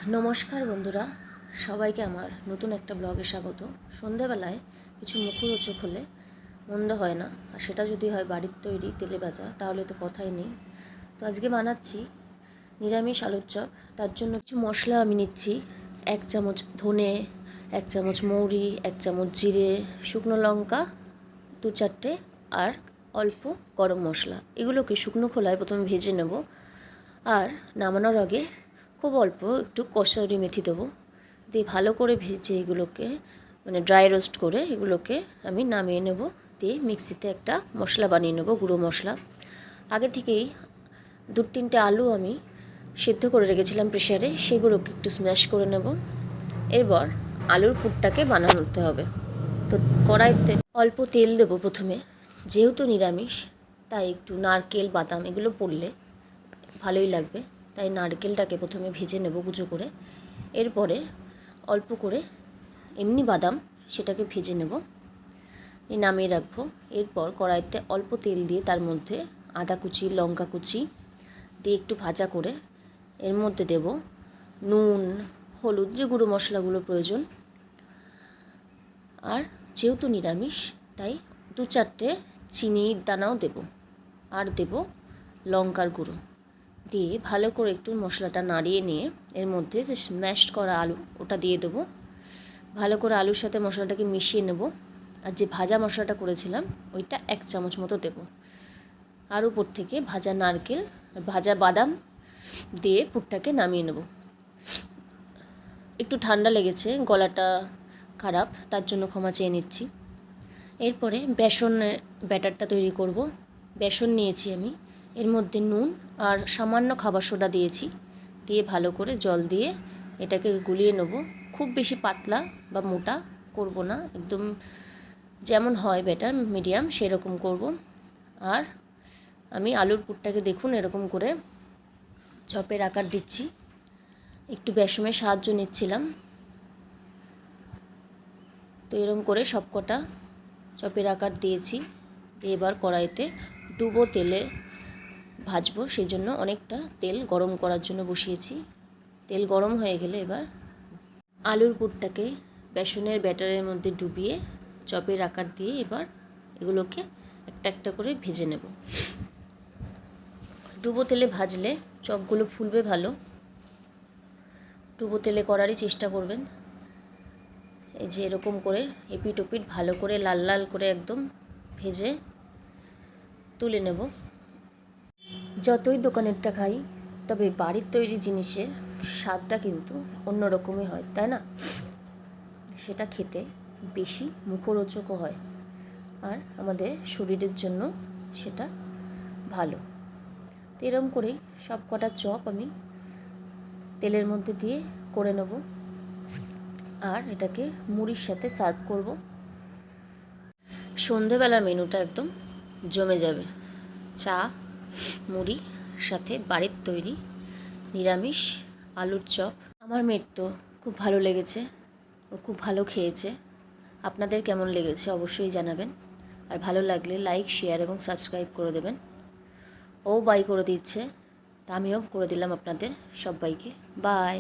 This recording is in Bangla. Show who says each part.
Speaker 1: নমস্কার বন্ধুরা, সবাইকে আমার নতুন একটা ব্লগে স্বাগত। সন্ধেবেলায় কিছু মুখরোচক হলে মন্দ হয় না, আর সেটা যদি হয় বাড়ির তৈরি তেলে ভাজা, তাহলে তো কথাই নেই। তো আজকে বানাচ্ছি নিরামিষ আলুর চপ। তার জন্য কিছু মশলা আমি নিচ্ছি। 1 চামচ ধনে, 1 চামচ মৌরি, 1 চামচ জিরে, শুকনো লঙ্কা 2-4টে, আর অল্প গরম মশলা। এগুলোকে শুকনো খোলায় প্রথমে ভেজে নেব। আর নামানোর আগে খুব অল্প একটু কসুরি মেথি দেবো, দিয়ে ভালো করে ভেজে এগুলোকে ড্রাই রোস্ট করে এগুলোকে আমি নামিয়ে নেব। দিয়ে মিক্সিতে একটা মশলা বানিয়ে নেব, গুঁড়ো মশলা। আগে থেকেই 2-3টে আলু আমি সেদ্ধ করে রেখেছিলাম প্রেশারে, সেগুলোকে একটু স্ম্যাশ করে নেব। এরপর আলুর পুরটাকে বানাতে হবে। তো কড়াইতে অল্প তেল দেবো প্রথমে। যেহেতু নিরামিষ, তাই একটু নারকেল, বাদাম এগুলো পড়লে ভালোই লাগবে, তাই নারকেলটাকে প্রথমে ভেজে নেব কুচো করে। এরপরে অল্প করে এমনি বাদাম, সেটাকে ভেজে নেব, নামিয়ে রাখবো। এরপর কড়াইতে অল্প তেল দিয়ে তার মধ্যে আদা কুচি, লঙ্কা কুচি দিয়ে একটু ভাজা করে এর মধ্যে দেব নুন, হলুদ, যে গুঁড়ো মশলাগুলো প্রয়োজন। আর যেহেতু নিরামিষ, তাই 2-4টে চিনির দানাও দেব, আর দেব লঙ্কার গুঁড়ো। দিয়ে ভালো করে একটু মশলাটা নাড়িয়ে নিয়ে এর মধ্যে যে স্ম্যাশড করা আলু, ওটা দিয়ে দেবো। ভালো করে আলুর সাথে মশলাটাকে মিশিয়ে নেব। আর যে ভাজা মশলাটা করেছিলাম ওইটা 1 চামচ মতো দেব। আর উপর থেকে ভাজা নারকেল, ভাজা বাদাম দিয়ে পুরটাকে নামিয়ে নেব। একটু ঠান্ডা লেগেছে, গলাটা খারাপ, তার জন্য ক্ষমা চেয়ে নিচ্ছি। এরপরে বেসন ব্যাটারটা তৈরি করব। বেসন নিয়েছি আমি, এর মধ্যে নুন আর সামান্য খাবার সোডা দিয়েছি। দিয়ে ভালো করে জল দিয়ে এটাকে গুলিয়ে নেব। খুব বেশি পাতলা বা মোটা করব না, একদম যেমন হয় ব্যাটার মিডিয়াম সেরকম করব। আর আমি আলুর পুরটাকে দেখুন এরকম করে চপের আকার দিচ্ছি, একটু বেসনের সাহায্য নিচ্ছিলাম। তো এরকম করে সবকটা চপের আকার দিয়েছি। দিয়ে এবার কড়াইতে ডুবো তেলে ভাজবো, সেই জন্য অনেকটা তেল গরম করার জন্য বসিয়েছি। তেল গরম হয়ে গেলে এবার আলুর পুরটাকে বেসনের ব্যাটারের মধ্যে ডুবিয়ে চপের আকার দিয়ে এবার এগুলোকে একটা একটা করে ভেজে নেব। ডুবো তেলে ভাজলে চপগুলো ফুলবে ভালো। ডুবো তেলে করারই চেষ্টা করবেন। এই যে এরকম করে এপিট ওপিট ভালো করে লাল লাল করে একদম ভেজে তুলে নেব। যতই দোকানেরটা খাই, তবে বাড়ির তৈরি জিনিসের স্বাদটা কিন্তু অন্যরকমই হয়, তাই না? সেটা খেতে বেশি মুখরোচকও হয়, আর আমাদের শরীরের জন্য সেটা ভালো। তো এরকম করেই সব কটা চপ আমি তেলের মধ্যে দিয়ে করে নেব, আর এটাকে মুড়ির সাথে সার্ভ করব। সন্ধেবেলার মেনুটা একদম জমে যাবে। চা, মুড়ি, সাথে বাড়ির তৈরি নিরামিষ আলুর চপ। আমার মেয়ের তো খুব ভালো লেগেছে, ও খুব ভালো খেয়েছে। আপনাদের কেমন লেগেছে অবশ্যই জানাবেন। আর ভালো লাগলে লাইক, শেয়ার এবং সাবস্ক্রাইব করে দেবেন। ও বাই করে দিচ্ছে, তা আমিও করে দিলাম আপনাদের সবাইকে। বাই।